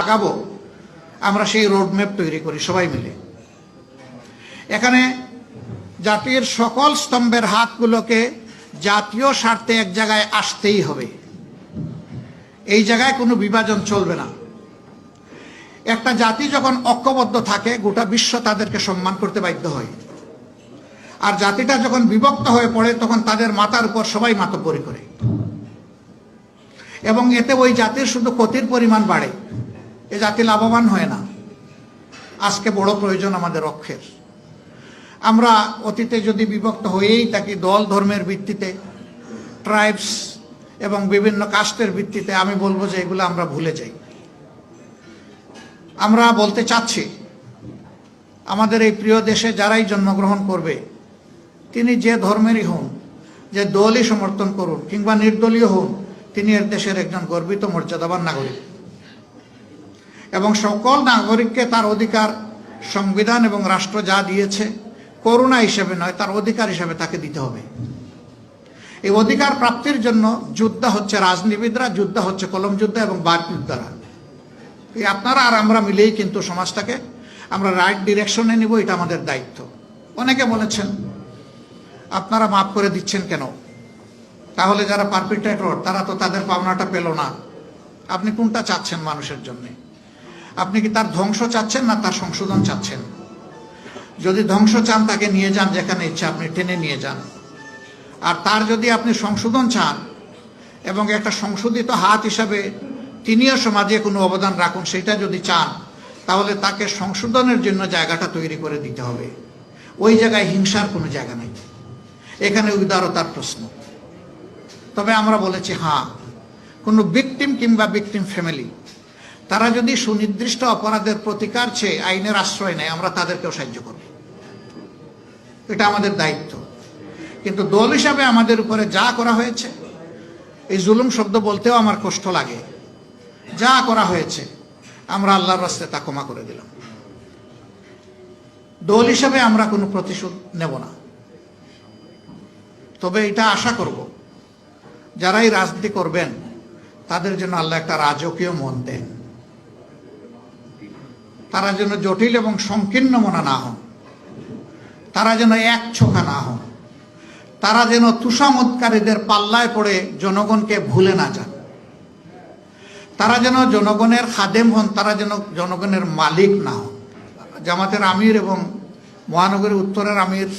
লাগাবো আমরা সেই রোডম্যাপ তৈরি করি সবাই মিলে। এখানে জাতির সকল স্তম্ভের হাতগুলোকে জাতীয় স্বার্থে এক জায়গায় আসতেই হবে। এই জায়গায় কোনো বিভাজন চলবে না। একটা জাতি যখন ঐক্যবদ্ধ থাকে গোটা বিশ্ব তাদেরকে সম্মান করতে বাধ্য হয়, আর জাতিটা যখন বিভক্ত হয়ে পড়ে তখন তাদের মাথার উপর সবাই মাতব্বরি করে, এবং এতে ওই জাতির শুধু ক্ষতির পরিমাণ বাড়ে, এ জাতি লাভবান হয় না। আজকে বড় প্রয়োজন আমাদের রক্ষের। আমরা অতীতে যদি বিভক্ত হয়েই থাকি দল ধর্মের ভিত্তিতে, ট্রাইবস এবং বিভিন্ন কাস্টের ভিত্তিতে, আমি বলবো যে এগুলো আমরা ভুলে যাই। আমরা বলতে চাচ্ছি আমাদের এই প্রিয় দেশে যারাই জন্মগ্রহণ করবে তিনি যে ধর্মেরই হন, যে দলই সমর্থন করুন কিংবা নির্দলীয় হন, তিনি এর দেশের একজন গর্বিত মর্যাদাবান নাগরিক, এবং সকল নাগরিককে তার অধিকার সংবিধান এবং রাষ্ট্র যা দিয়েছে করুণা হিসেবে নয়, তার অধিকার হিসেবে তাকে দিতে হবে। এই অধিকার প্রাপ্তির জন্য যুদ্ধ হচ্ছে রাজনীতিবিদরা, যুদ্ধ হচ্ছে কলম যুদ্ধ এবং বাক যুদ্ধরা। এই আপনারা আর আমরা মিলেই কিন্তু সমাজটাকে আমরা রাইট ডিরেকশনে নিব, এটা আমাদের দায়িত্ব। অনেকে বলেছেন আপনারা মাফ করে দিচ্ছেন কেন, তাহলে যারা পারপিট্রেটর তারা তো তাদের পাওনাটা পেল না। আপনি কোনটা চাচ্ছেন মানুষের জন্য? আপনি কি তার ধ্বংস চাচ্ছেন না তার সংশোধন চাচ্ছেন? যদি ধ্বংস চান তাকে নিয়ে যান যেখানে ইচ্ছা, আপনি টেনে নিয়ে যান। আর তার যদি আপনি সংশোধন চান এবং একটা সংশোধিত হাত হিসাবে তিনিও সমাজে কোনো অবদান রাখুন, সেটা যদি চান, তাহলে তাকে সংশোধনের জন্য জায়গাটা তৈরি করে দিতে হবে। ওই জায়গায় হিংসার কোনো জায়গা নেই, এখানে উদারতার প্রশ্ন। তবে আমরা বলেছি হ্যাঁ, কোনো ভিকটিম কিংবা ভিকটিম ফ্যামিলি তারা যদি সুনির্দিষ্ট অপরাধের প্রতিকার চেয়ে আইনের আশ্রয় নেয়, আমরা তাদেরকেও সাহায্য করব, এটা আমাদের দায়িত্ব। কিন্তু দল হিসাবে আমাদের উপরে যা করা হয়েছে, এই জুলুম শব্দ বলতেও আমার কষ্ট লাগে, যা করা হয়েছে আমরা আল্লাহর রাস্তায় তা ক্ষমা করে দিলাম। দল হিসাবে আমরা কোনো প্রতিশোধ নেব না। তবে এটা আশা করব যারাই রাজনীতি করবেন তাদের জন্য আল্লাহ একটা রাজকীয় মন দেন, তারা যেন জটিল এবং সংকীর্ণ মনা না হন, তারা যেন এক ছোখা না হন, তারা যেন তুষামতকারীদের পাল্লায় পড়ে জনগণকে ভুলে না যান, তারা যেন জনগণের খাদেম হন, তারা যেন জনগণের মালিক না হন। জামাতের আমির এবং মহানগরী উত্তরের আমির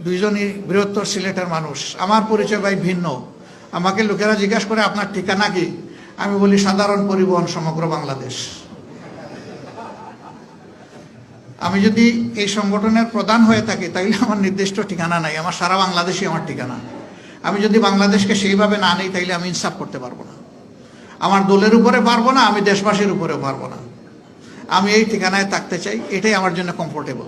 দুইজনই বৃহত্তর সিলেটের মানুষ। আমার পরিচয় ভাই ভিন্ন। আমাকে লোকেরা জিজ্ঞাসা করে আপনার ঠিকানা কি, আমি বলি সাধারণ পরিবহন সমগ্র বাংলাদেশ। আমি যদি এই সংগঠনের প্রধান হয়ে থাকি তাইলে আমার নির্দিষ্ট ঠিকানা নাই, আমার সারা বাংলাদেশই আমার ঠিকানা। আমি যদি বাংলাদেশকে সেইভাবে না নিই তাইলে আমি ইনসাফ করতে পারবো না, আমার দলের উপরে পারবো না, আমি দেশবাসীর উপরেও পারবো না। আমি এই ঠিকানায় থাকতে চাই, এটাই আমার জন্য কমফোর্টেবল।